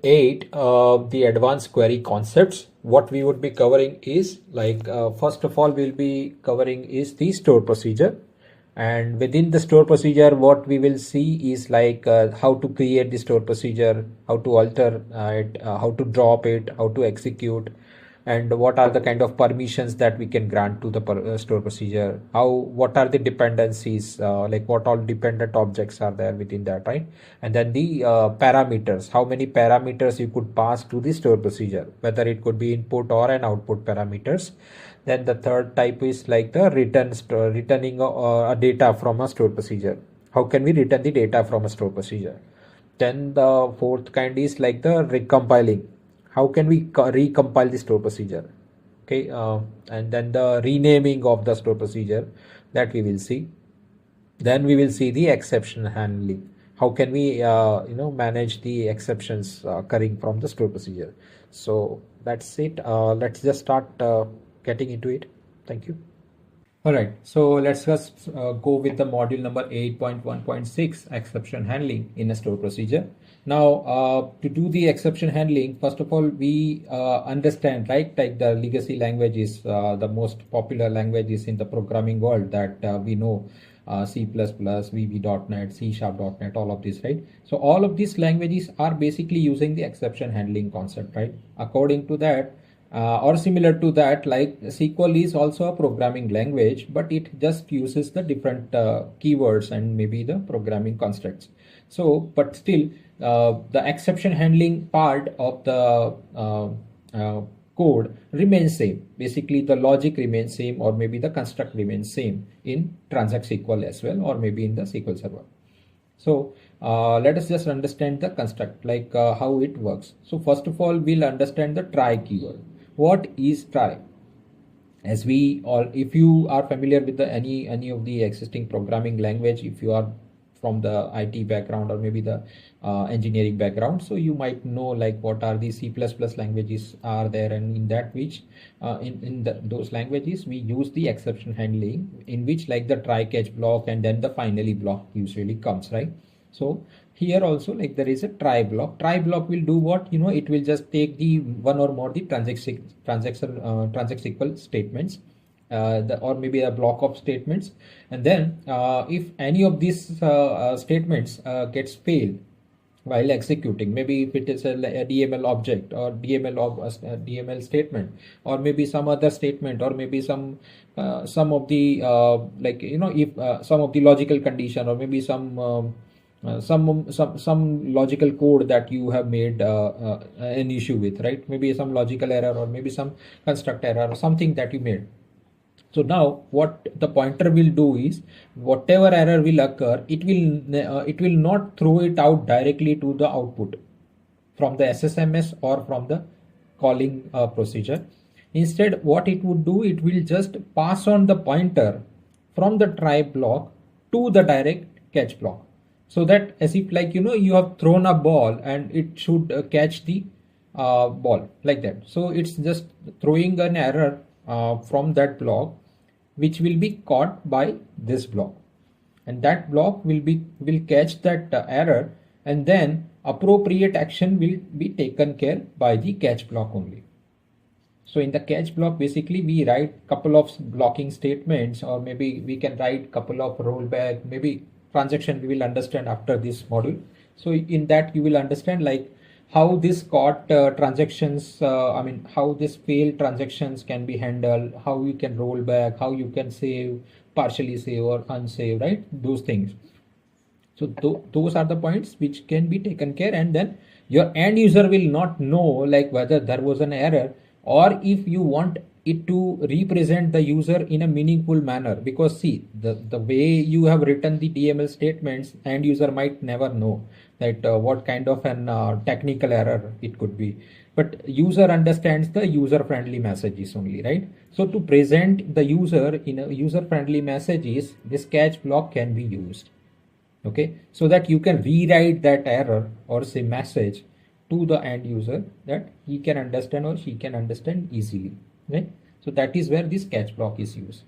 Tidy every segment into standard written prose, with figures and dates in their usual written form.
8, the advanced query concepts. What we would be covering is like, first of all, we'll be covering is the store procedure. And within the store procedure, what we will see is like how to create the store procedure, how to alter it, how to drop it, how to execute, and what are the kind of permissions that we can grant to the store procedure, what are the dependencies, like what all dependent objects are there within that, right? And then the parameters, how many parameters you could pass to the store procedure, whether it could be input or an output parameters. Then the third type is like the returning a data from a store procedure. How can we return the data from a store procedure? Then the fourth kind is like the recompiling. How can we recompile the store procedure? Okay, and then the renaming of the store procedure, that we will see. Then we will see the exception handling. How can we manage the exceptions occurring from the store procedure? So that's it. Let's just start getting into it. Thank you. All right, so let's just go with the module number 8.1.6, exception handling in a store procedure. Now, to do the exception handling, first of all, we understand, right, like the legacy languages, the most popular languages in the programming world that we know, C++, VB.NET, C#.NET, all of this, right? So all of these languages are basically using the exception handling concept, right? According to that, or similar to that, like SQL is also a programming language, but it just uses the different keywords and maybe the programming constructs. So, but still, the exception handling part of the code remains same. Basically, the logic remains same, or maybe the construct remains same in transact SQL as well, or maybe in the SQL Server. So let us just understand the construct, like how it works. So first of all, we'll understand the try keyword. What is try? As we all, if you are familiar with the any of the existing programming language, if you are from the IT background or maybe the engineering background, so you might know like what are the C++ languages are there, and in that which those languages we use the exception handling, in which like the try catch block and then the finally block usually comes, right? So here also, like there is a try block. Try block will do what? It will just take the one or more the transact SQL statements, or maybe a block of statements, and then if any of these statements gets failed while executing, maybe if it is a DML object or DML statement, or maybe some other statement, or maybe some of the if some of the logical condition, or maybe some logical code that you have made an issue with, right? Maybe some logical error, or maybe some construct error, or something that you made. So now what the pointer will do is, whatever error will occur, it will not throw it out directly to the output from the SSMS or from the calling procedure. Instead, what it would do, it will just pass on the pointer from the try block to the direct catch block. So that as if like, you have thrown a ball and it should catch the ball like that. So it's just throwing an error from that block, which will be caught by this block, and that block will catch that error, and then appropriate action will be taken care by the catch block only. So in the catch block, basically we write couple of blocking statements, or maybe we can write couple of rollback, maybe transaction we will understand after this module. So in that you will understand like how this caught transactions, how this failed transactions can be handled, how you can roll back, how you can save, partially save or unsave, right? Those things. So those are the points which can be taken care, and then your end user will not know like whether there was an error, or if you want it to represent the user in a meaningful manner, because see, the way you have written the DML statements, end user might never know that what kind of an technical error it could be, but user understands the user friendly messages only, right? So to present the user in a user friendly messages, this catch block can be used, okay, so that you can rewrite that error or say message to the end user that he can understand or she can understand easily, right? So that is where this catch block is used.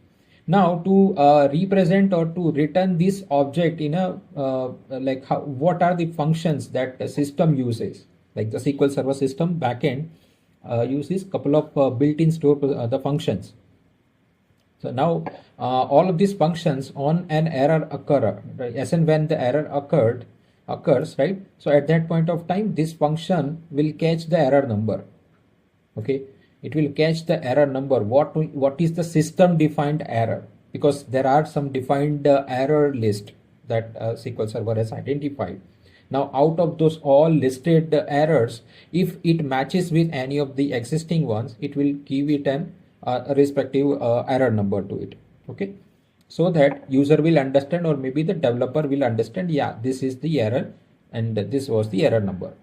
Now to represent or to return this object in a what are the functions that the system uses? Like the SQL Server system backend uses couple of built-in store the functions. So now all of these functions on an error occur, right? As and when the error occurs, right? So at that point of time, this function will catch the error number. Okay, it will catch the error number. What is the system defined error? Because there are some defined error list that SQL Server has identified. Now out of those all listed errors, if it matches with any of the existing ones, it will give it an a respective error number to it. Okay, so that user will understand, or maybe the developer will understand, yeah, this is the error and this was the error number.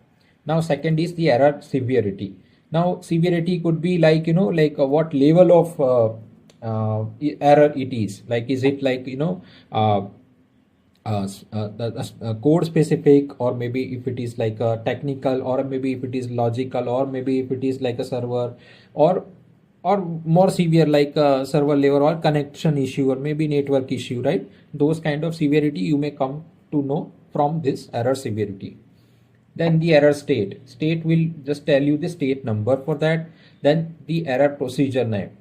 Now second is the error severity. Now severity could be like, like what level of error it is. Like, is it like, code specific, or maybe if it is like a technical, or maybe if it is logical, or maybe if it is like a server, or more severe like a server level or connection issue, or maybe network issue, right? Those kind of severity you may come to know from this error severity. Then the error state will just tell you the state number for that. Then the error procedure name.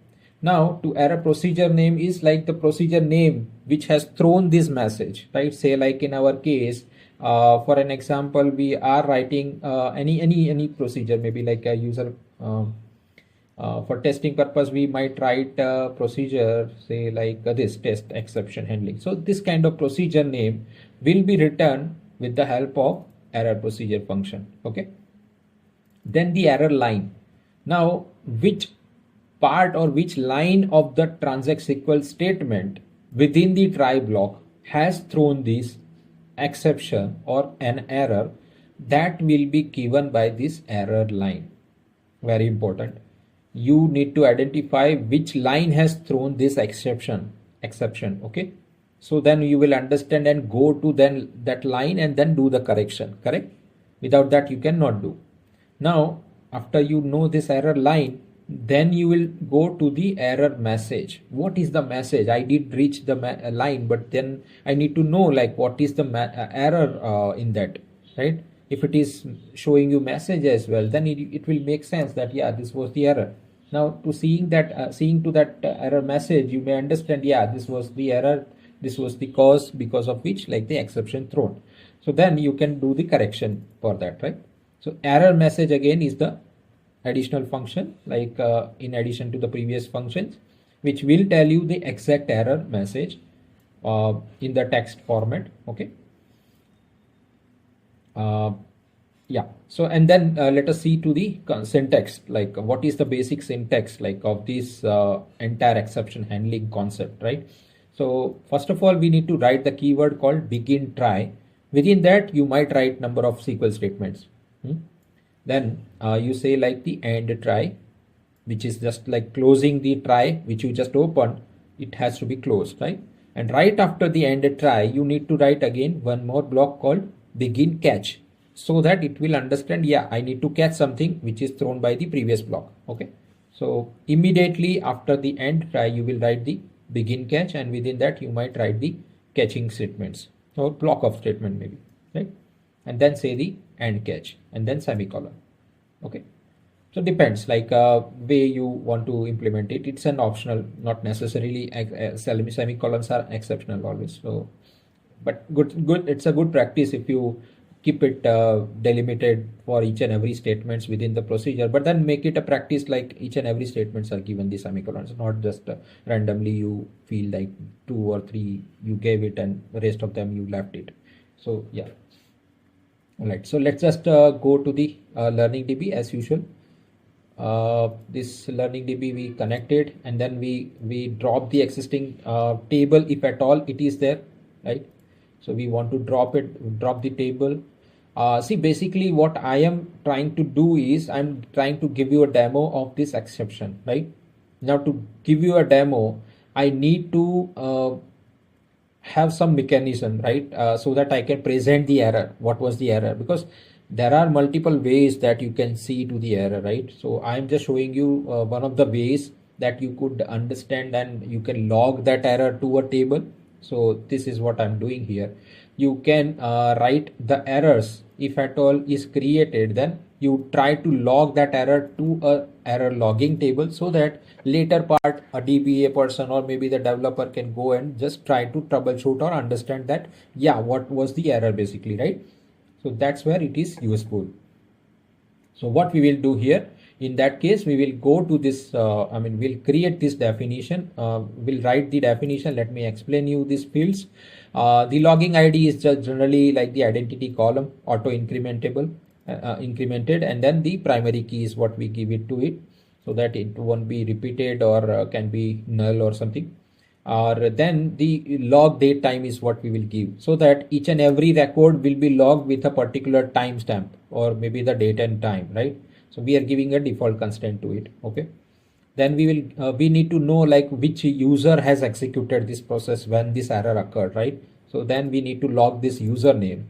Now to error procedure name is like the procedure name which has thrown this message, right? Say like in our case, for an example, we are writing any procedure, maybe like a user for testing purpose, we might write a procedure, say like this test exception handling. So this kind of procedure name will be written with the help of error procedure function. Okay, then the error line. Now which part or which line of the transact SQL statement within the try block has thrown this exception or an error, that will be given by this error line. Very important. You need to identify which line has thrown this exception. Okay, so then you will understand and go to then that line and then do the correction. Correct? Without that you cannot do. Now after you know this error line, then you will go to the error message. What is the message? I did reach the line, but then I need to know like what is the error in that, right? If it is showing you message as well, then it will make sense that, yeah, this was the error. Now to seeing to that error message, you may understand, yeah, this was the error, this was the cause because of which like the exception thrown. So then you can do the correction for that, right? So error message again is the additional function, like in addition to the previous functions, which will tell you the exact error message in the text format. Okay. Yeah, so and then let us see to the syntax, like what is the basic syntax like of this entire exception handling concept, right? So first of all, we need to write the keyword called begin try. Within that you might write number of SQL statements. Then you say like the end try, which is just like closing the try which you just opened, it has to be closed, right? And right after the end try, you need to write again one more block called begin catch, so that it will understand, yeah, I need to catch something which is thrown by the previous block. Okay, so immediately after the end try, you will write the begin catch, and within that you might write the catching statements or block of statement maybe, right? And then say the end catch and then semicolon. Okay, so depends like way you want to implement it. It's an optional, not necessarily semicolons are exceptional always. So but good, it's a good practice if you keep it delimited for each and every statements within the procedure, but then make it a practice like each and every statements are given the semicolons, not just randomly you feel like 2 or 3 you gave it and the rest of them you left it. So yeah. All right, so let's just go to the learning DB as usual. This learning DB we connected, and then we drop the existing table if at all it is there, right? So we want to drop the table. See, basically what I am trying to do is I'm trying to give you a demo of this exception, right? Now to give you a demo, I need to have some mechanism, right? So that I can present the error. What was the error? Because there are multiple ways that you can see to the error, right? So I'm just showing you one of the ways that you could understand and you can log that error to a table. So this is what I'm doing here. You can write the errors if at all is created, then you try to log that error to a error logging table, so that later part a DBA person or maybe the developer can go and just try to troubleshoot or understand that, yeah, what was the error basically, right? So that's where it is useful. So what we will do here, in that case, we will go to this, we'll create this definition. We'll write the definition. Let me explain you these fields. The logging ID is just generally like the identity column, auto incremented, and then the primary key is what we give it to it, so that it won't be repeated or can be null or something. Or then the log date time is what we will give, so that each and every record will be logged with a particular timestamp or maybe the date and time, right? So we are giving a default constraint to it. Okay, then we need to know like which user has executed this process when this error occurred, right? So then we need to log this username.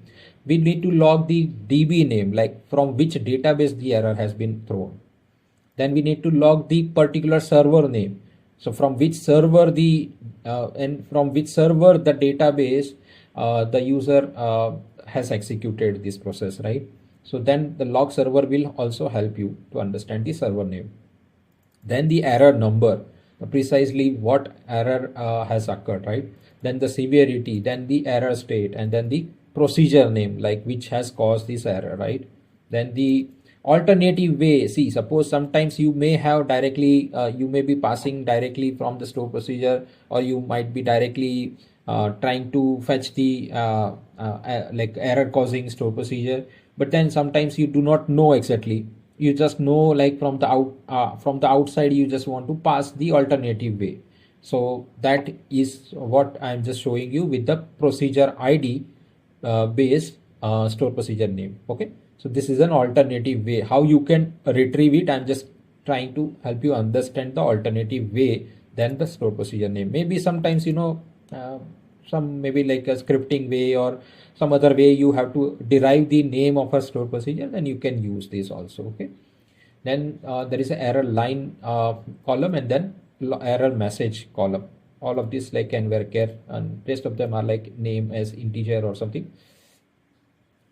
We need to log the DB name, like from which database the error has been thrown. Then we need to log the particular server name. So from which server the database the user has executed this process, right? So then the log server will also help you to understand the server name. Then the error number, precisely what error has occurred, right? Then the severity, then the error state, and then the procedure name, like which has caused this error, right? Then the alternative way. See, suppose sometimes you may have directly, you may be passing directly from the store procedure, or you might be directly trying to fetch the like error causing store procedure, but then sometimes you do not know exactly. You just know like from the outside you just want to pass the alternative way. So that is what I'm just showing you with the procedure ID based store procedure name. Okay, so this is an alternative way how you can retrieve it. I'm just trying to help you understand the alternative way than the store procedure name. Maybe sometimes some maybe like a scripting way or some other way you have to derive the name of a store procedure, then you can use this also. Okay, then there is an error line column, and then error message column. All of this like can varchar, and rest of them are like name as integer or something.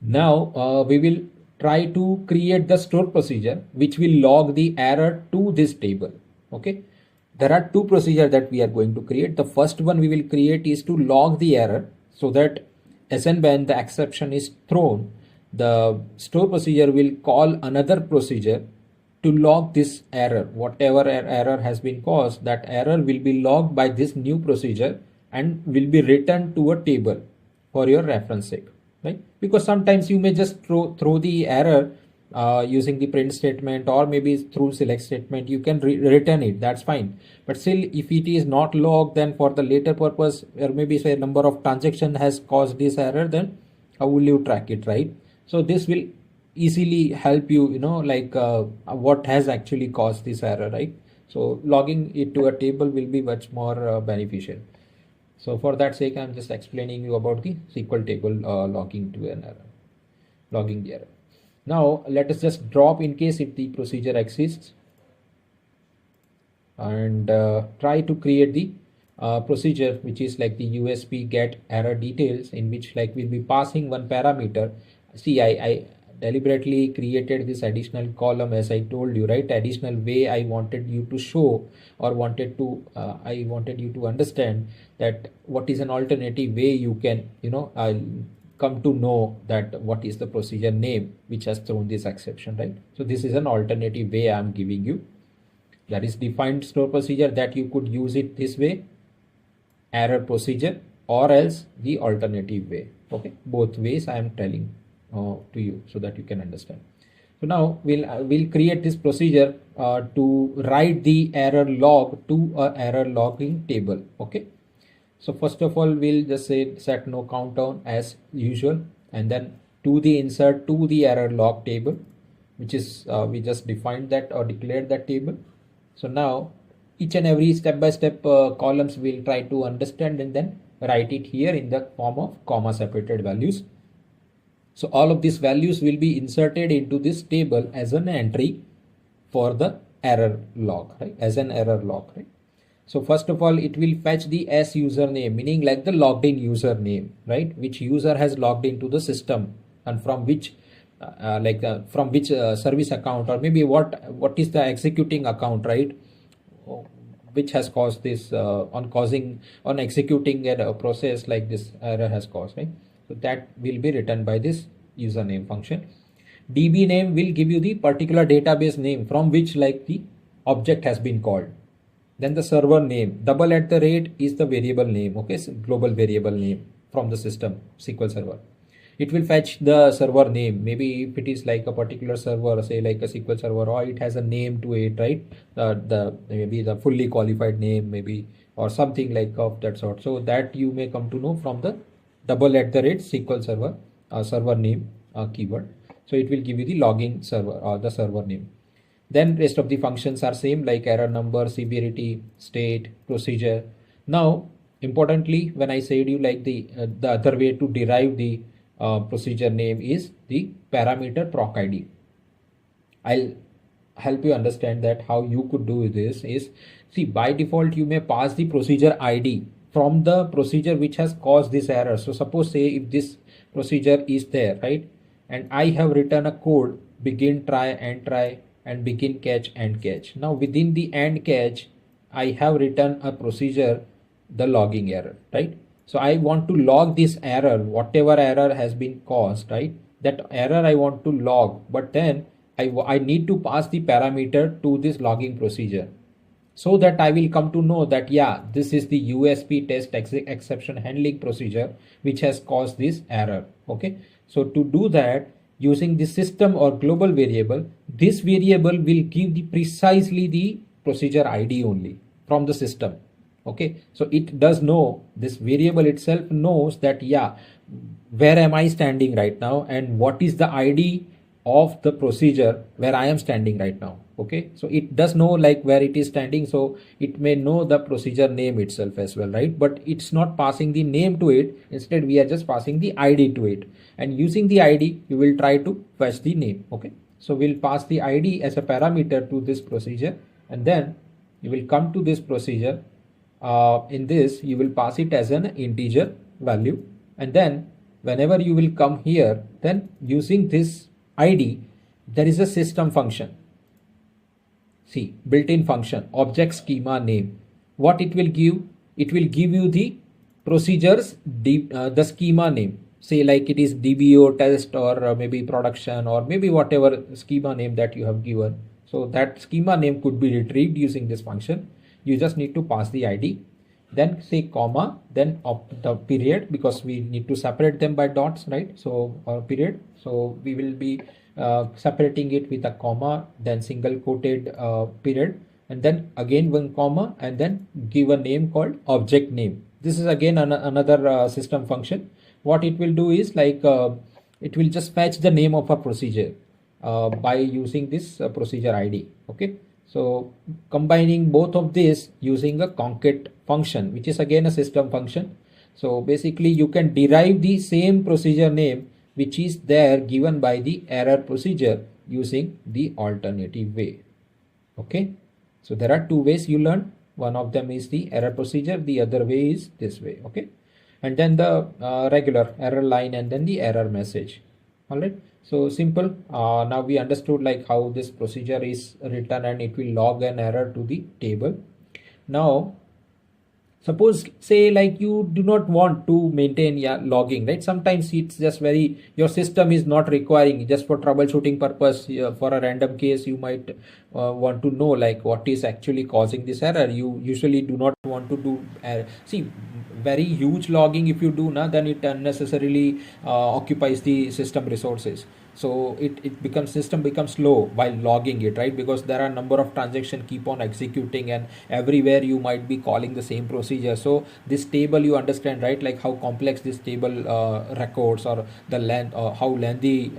Now we will try to create the store procedure which will log the error to this table. Okay, there are two procedures that we are going to create. The first one we will create is to log the error, so that as and when the exception is thrown, the store procedure will call another procedure to log this error. Whatever error has been caused, that error will be logged by this new procedure and will be returned to a table for your reference sake, right? Because sometimes you may just throw the error using the print statement, or maybe through select statement you can return it, that's fine. But still, if it is not logged, then for the later purpose, or maybe say number of transaction has caused this error, then how will you track it, right? So this will easily help you, like what has actually caused this error, right? So logging it to a table will be much more beneficial. So for that sake, I'm just explaining you about the SQL table logging to an error, logging the error. Now let us just drop in case if the procedure exists, and try to create the procedure which is like the USP get error details, in which like we'll be passing one parameter. See, I deliberately created this additional column, as I told you, right? Additional way I wanted you to show, or I wanted you to understand that what is an alternative way you can, I'll come to know that what is the procedure name which has thrown this exception, right? So this is an alternative way I'm giving you. That is defined store procedure, that you could use it this way, error procedure, or else the alternative way. Okay, both ways I am telling to you so that you can understand. So now we'll create this procedure to write the error log to a error logging table. Okay, so first of all, we'll just say set no countdown as usual, and then to the insert to the error log table, which is we just defined that or declared that table. So now each and every step-by-step columns we'll try to understand, and then write it here in the form of comma separated values. So all of these values will be inserted into this table as an entry for the error log, right? As an error log, right? So first of all, it will fetch the S username, meaning like the logged in username, right? Which user has logged into the system and from which from which service account, or maybe what is the executing account, right? Which has caused this on executing a process like this error has caused, right? So that will be written by this username function. DB name will give you the particular database name from which like the object has been called. Then the server name, @ is the variable name, okay, so global variable name from the system SQL Server. It will fetch the server name. Maybe if it is like a particular server, say like a SQL Server, or it has a name to it, right? The maybe the fully qualified name, maybe, or something like of that sort. So that you may come to know from the @ SQL Server server name keyword. So it will give you the logging server or the server name. Then rest of the functions are same, like error number, severity, state, procedure. Now, importantly, when I said you like the other way to derive the procedure name is the parameter proc ID. I'll help you understand that how you could do this is, see, by default you may pass the procedure ID from the procedure which has caused this error. So suppose, say if this procedure is there, right, and I have written a code begin, try, and begin, catch, and catch. Now within the and catch I have written a procedure, the logging error, right? So I want to log this error, whatever error has been caused, right? That error I want to log, but then I need to pass the parameter to this logging procedure, so that I will come to know that, yeah, this is the USP test exception handling procedure which has caused this error. Okay. So to do that, using the system or global variable, this variable will give the precisely the procedure ID only from the system. Okay, so it does know, this variable itself knows that, yeah, where am I standing right now and what is the ID of the procedure where I am standing right now. Okay, so it does know like where it is standing, so it may know the procedure name itself as well, right? But it's not passing the name to it. Instead, we are just passing the ID to it, and using the ID you will try to fetch the name. Okay, so we'll pass the ID as a parameter to this procedure, and then you will come to this procedure. In this you will pass it as an integer value, and then whenever you will come here, then using this ID, there is a system function. See, built-in function object schema name. What it will give? It will give you the procedures, the schema name. Say like it is DBO test, or maybe production, or maybe whatever schema name that you have given. So that schema name could be retrieved using this function. You just need to pass the ID, then say comma, then the period, because we need to separate them by dots, right? So period. So we will be separating it with a comma, then single quoted period, and then again one comma, and then give a name called object name. This is again another system function. What it will do is like it will just fetch the name of a procedure by using this procedure ID. Okay. So combining both of this using a concat function, which is again a system function. So basically you can derive the same procedure name which is there given by the error procedure using the alternative way. Okay. So there are two ways you learn. One of them is the error procedure. The other way is this way. Okay. And then the regular error line, and then the error message. All right. So simple. Now we understood like how this procedure is written, and it will log an error to the table. Now suppose, say like you do not want to maintain logging, right? Sometimes it's just your system is not requiring, just for troubleshooting purpose, for a random case you might want to know like what is actually causing this error. You usually do not want to do see, very huge logging. If you do then it unnecessarily occupies the system resources. So system becomes slow while logging it, right? Because there are a number of transactions keep on executing, and everywhere you might be calling the same procedure. So this table, you understand, right? Like how complex this table records, or the length, or how lengthy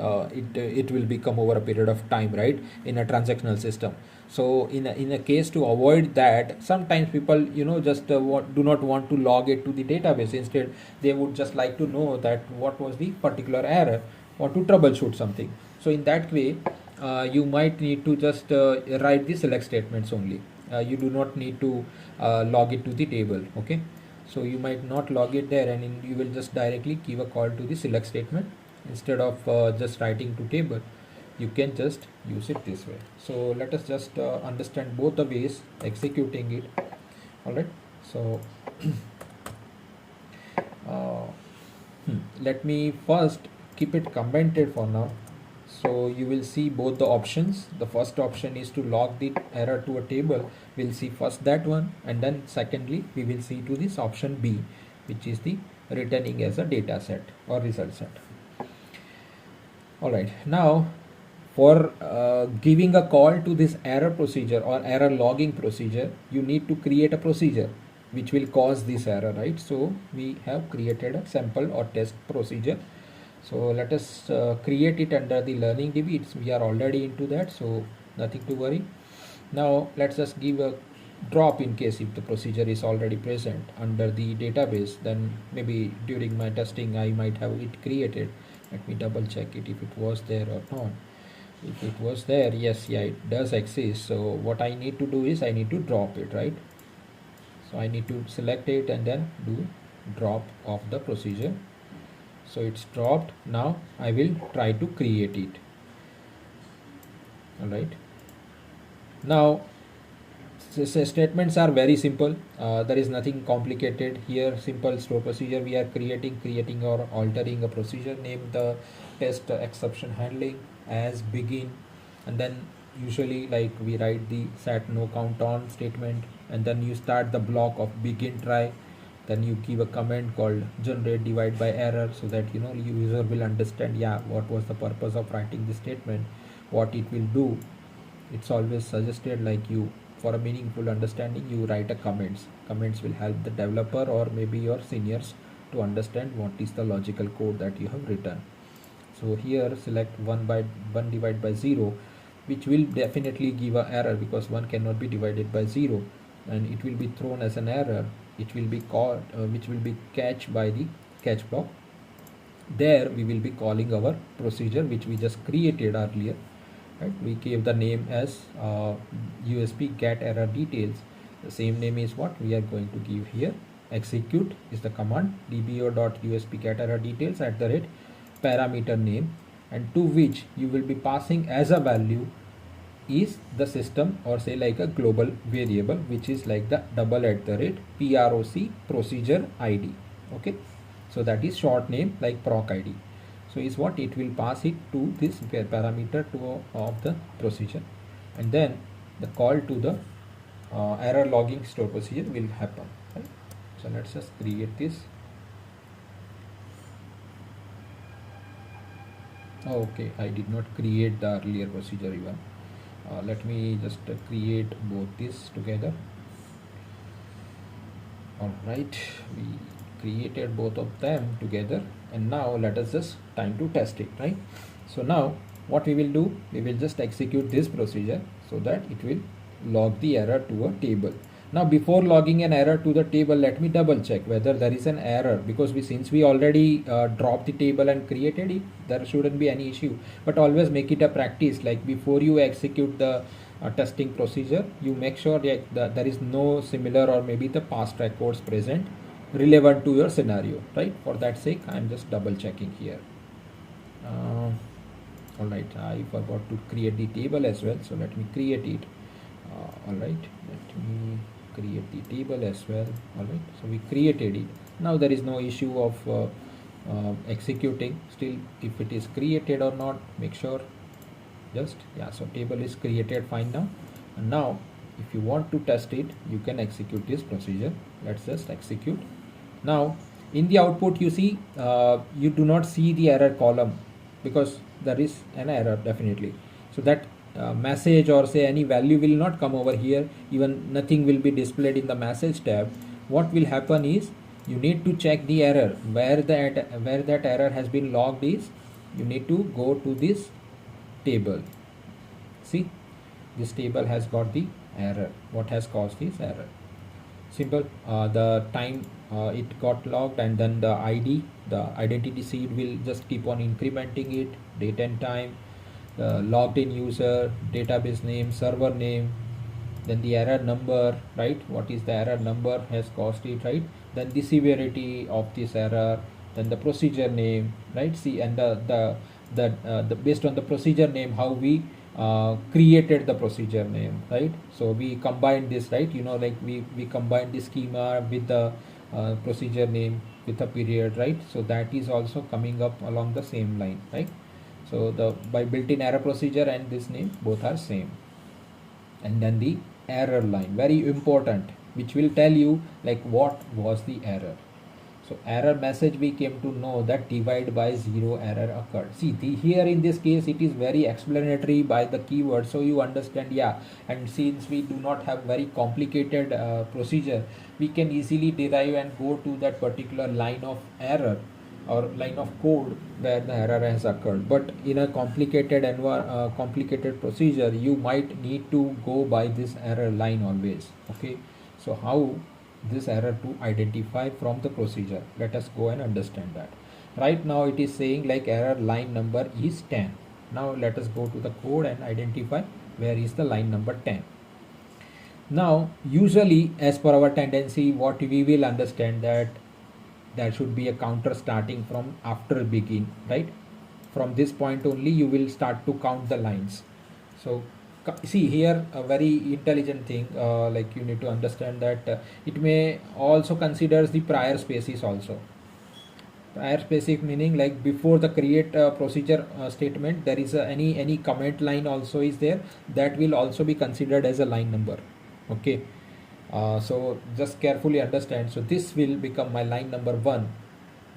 it will become over a period of time, right? In a transactional system. So in a case to avoid that, sometimes people just do not want to log it to the database. Instead, they would just like to know that what was the particular error, or to troubleshoot something. So in that way, you might need to just write the select statements only. You do not need to log it to the table. Okay, so you might not log it there, and you will just directly give a call to the select statement, instead of just writing to table, you can just use it this way. So let us just understand both the ways executing it. All right, so uh, let me first keep it commented for now. So you will see both the options. The first option is to log the error to a table. We'll see first that one, and then secondly we will see to this option B, which is the returning as a data set or result set. All right, now for giving a call to this error procedure or error logging procedure, you need to create a procedure which will cause this error, right? So we have created a sample or test procedure. So let us create it under the learning DB. We are already into that, so nothing to worry. Now let's just give a drop in case if the procedure is already present under the database, then maybe during my testing I might have it created. Let me double check it if it was there or not. If it was there, yes, yeah, it does exist. So what I need to do is I need to drop it, right? So I need to select it and then do drop of the procedure. So it's dropped. Now I will try to create it. All right, now statements are very simple. There is nothing complicated here. Simple store procedure we are creating or altering a procedure name, the test exception handling as begin, and then usually like we write the set no count on statement, and then you start the block of begin try. Then you give a comment called generate divide by error, so that user will understand, yeah, what was the purpose of writing this statement, what it will do. It's always suggested like you, for a meaningful understanding, you write a comments will help the developer or maybe your seniors to understand what is the logical code that you have written. So here select 1 divide by 0, which will definitely give an error because 1 cannot be divided by 0, and it will be thrown as an error. It will be called which will be catched by the catch block. There we will be calling our procedure which we just created earlier, right? We gave the name as USP get error details. The same name is what we are going to give here. Execute is the command dbo.usp get error details at the rate parameter name, and to which you will be passing as a value is the system or say like a global variable, which is like the double at the rate PROC procedure ID. Okay, so that is short name like proc ID. So is what it will pass it to this parameter of the procedure, and then the call to the error logging store procedure will happen, right? So let's just create this. Okay, I did not create the earlier procedure even. Let me just create both these together. All right, we created both of them together, and now let us just time to test it, right? So now what we will do, we will just execute this procedure so that it will log the error to a table. Now before logging an error to the table, let me double check whether there is an error, because since we already dropped the table and created it, there shouldn't be any issue. But always make it a practice, like before you execute the testing procedure, you make sure that there is no similar or maybe the past records present relevant to your scenario, right? For that sake, I am just double checking here. All right, I forgot to create the table as well, so let me create it. All right, let me create the table as well. All right, so we created it. Now there is no issue of executing. Still, if it is created or not, make sure just, yeah, so table is created fine now. And now if you want to test it, you can execute this procedure. Let's just execute. Now in the output you see you do not see the error column because there is an error definitely. So that message or say any value will not come over here, even nothing will be displayed in the message tab. What will happen is you need to check the error where that error has been logged is. You need to go to this table. See, this table has got the error. What has caused this error? Simple. The time it got logged, and then the ID, the identity seed will just keep on incrementing it, date and time, logged in user, database name, server name, then the error number, right? What is the error number has caused it, right? Then the severity of this error, then the procedure name, right? See, and the based on the procedure name, how we created the procedure name, right? So we combined this, right? Like we combined the schema with the procedure name with a period, right? So that is also coming up along the same line, right? So the by built-in error procedure and this name both are same. And then the error line, very important, which will tell you like what was the error. So error message, we came to know that divide by 0 error occurred. See, here in this case it is very explanatory by the keyword, so you understand. Yeah, and since we do not have very complicated procedure, we can easily derive and go to that particular line of error or line of code where the error has occurred. But in a complicated procedure, you might need to go by this error line always. Okay, so how this error to identify from the procedure, let us go and understand that. Right now it is saying like error line number is 10. Now let us go to the code and identify where is the line number 10. Now usually, as per our tendency, what we will understand that there should be a counter starting from after begin, right? From this point only you will start to count the lines. So see here, a very intelligent thing, like you need to understand that it may also considers the prior spaces also. Prior spaces meaning like before the create procedure statement, there is any comment line also is there, that will also be considered as a line number. Okay, so just carefully understand. So this will become my line number 1,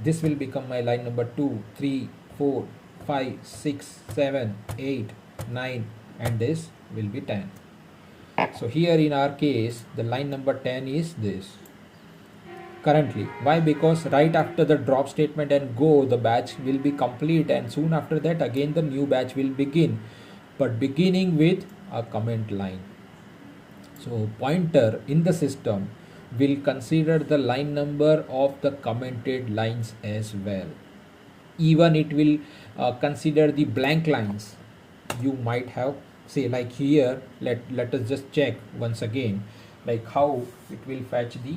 this will become my line number 2, 3, 4, 5, 6, 7, 8, 9, and this will be 10. So here in our case the line number 10 is this currently. Why? Because right after the drop statement and go, the batch will be complete, and soon after that again the new batch will begin, but beginning with a comment line. So pointer in the system will consider the line number of the commented lines as well. Even it will consider the blank lines you might have. Say like here, let us just check once again like how it will fetch the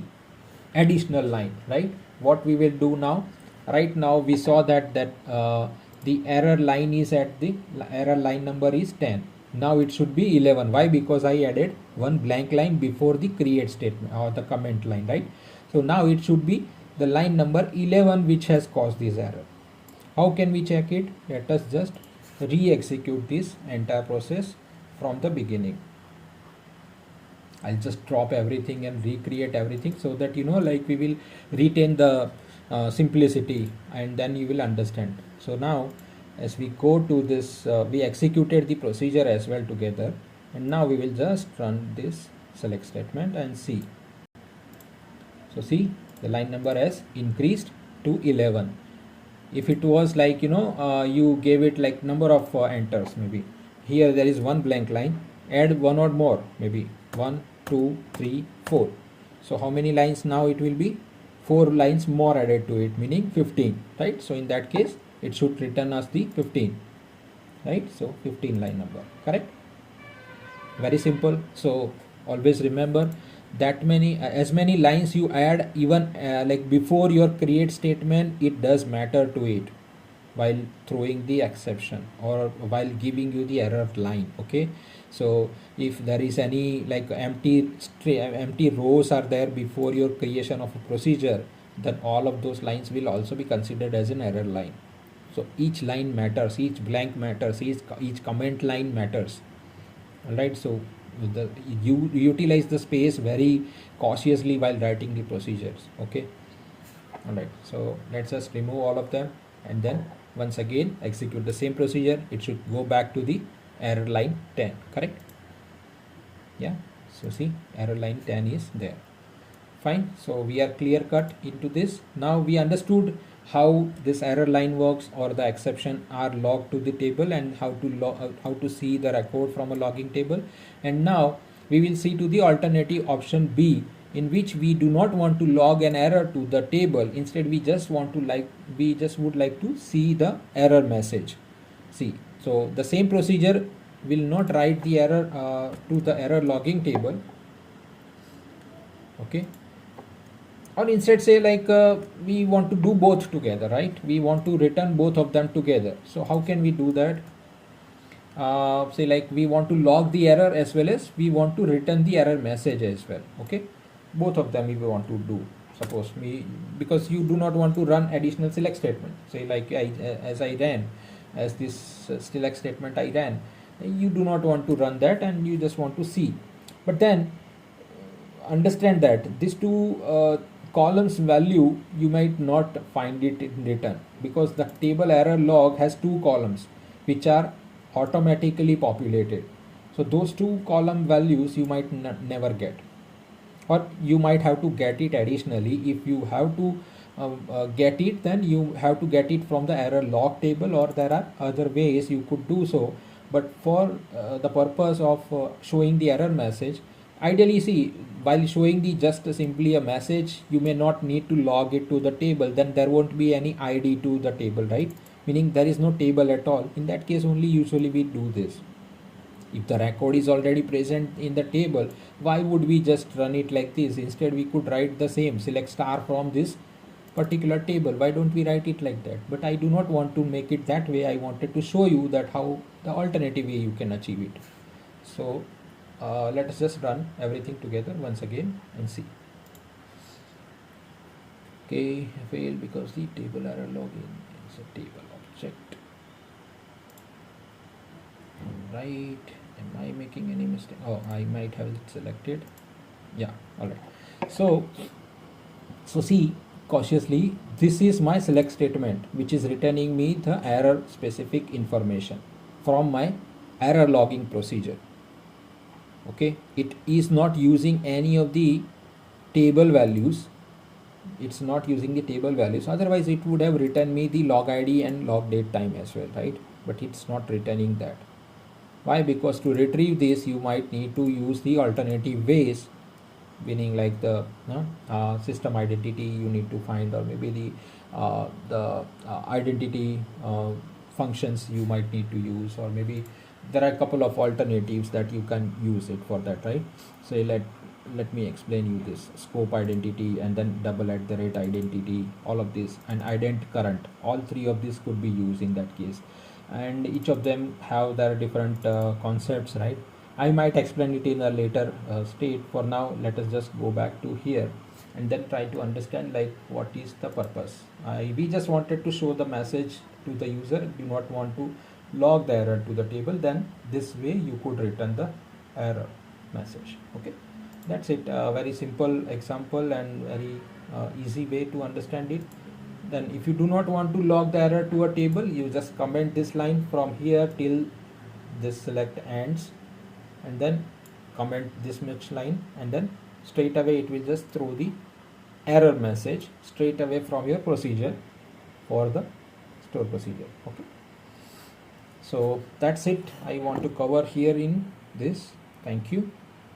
additional line, right? What we will do now, right now we saw that the error line is at the error line number is 10. Now it should be 11. Why? Because I added one blank line before the create statement or the comment line, right? So now it should be the line number 11 which has caused this error. How can we check it? Let us just re-execute this entire process from the beginning. I'll just drop everything and recreate everything so that like we will retain the simplicity, and then you will understand. So now as we go to this, we executed the procedure as well together, and now we will just run this select statement and see. So see, the line number has increased to 11. If it was like you gave it like number of enters, maybe here there is one blank line, add one or more, maybe 1, 2, 3, 4. So how many lines now it will be? 4 lines more added to it, meaning 15, right? So in that case it should return us the 15, right? So 15 line number, correct? Very simple. So always remember that as many lines you add, even like before your create statement, it does matter to it while throwing the exception or while giving you the error line. Okay, so if there is any like empty rows are there before your creation of a procedure, then all of those lines will also be considered as an error line. So each line matters, each blank matters, each comment line matters. All right, so you utilize the space very cautiously while writing the procedures. Okay, all right, so let's just remove all of them and then once again execute the same procedure. It should go back to the error line 10, correct? Yeah, so see, error line 10 is there. Fine, so we are clear cut into this. Now we understood how this error line works or the exception are logged to the table, and how to see the record from a logging table. And now we will see to the alternative option B, in which we do not want to log an error to the table. Instead we just would like to see the error message. See, so the same procedure will not write the error to the error logging table. Okay, or instead say like we want to do both together, right? We want to return both of them together. So how can we do that? Say like we want to log the error as well as we want to return the error message as well. Okay, both of them if we want to do. Suppose me, because you do not want to run additional select statement. Say like as I ran, as this select statement I ran, you do not want to run that and you just want to see. But then understand that these two columns value you might not find it in return, because the table error log has two columns which are automatically populated. So those two column values you might never get, or you might have to get it additionally. If you have to get it, then you have to get it from the error log table, or there are other ways you could do so. But for the purpose of showing the error message, ideally, see, while showing the just simply a message, you may not need to log it to the table. Then there won't be any ID to the table, right? Meaning there is no table at all. In that case only usually we do this. If the record is already present in the table, why would we just run it like this? Instead we could write the same, select star from this particular table. Why don't we write it like that? But I do not want to make it that way. I wanted to show you that how the alternative way you can achieve it. So let us just run everything together once again and see. Okay, failed because the table error login is a table object. Right, am I making any mistake? Oh, I might have it selected. Yeah, all right. So see cautiously, this is my select statement which is returning me the error specific information from my error logging procedure. Okay, it is not using any of the table values. It's not using the table values, otherwise it would have written me the log ID and log date time as well, right? But it's not returning that. Why? Because to retrieve this you might need to use the alternative ways, meaning like the system identity you need to find, or maybe the identity functions you might need to use, or maybe there are a couple of alternatives that you can use it for that, right? So let me explain you this scope identity, and then double @ identity, all of this, and ident current. All three of these could be used in that case, and each of them have their different concepts, right? I might explain it in a later state. For now, let us just go back to here and then try to understand like what is the purpose. We just wanted to show the message to the user, do not want to log the error to the table. Then this way you could return the error message. Okay, that's it. Very simple example and very easy way to understand it. Then if you do not want to log the error to a table, you just comment this line from here till this select ends, and then comment this much line, and then straight away it will just throw the error message straight away from your procedure for the store procedure. Okay, so that's it I want to cover here in this. Thank you.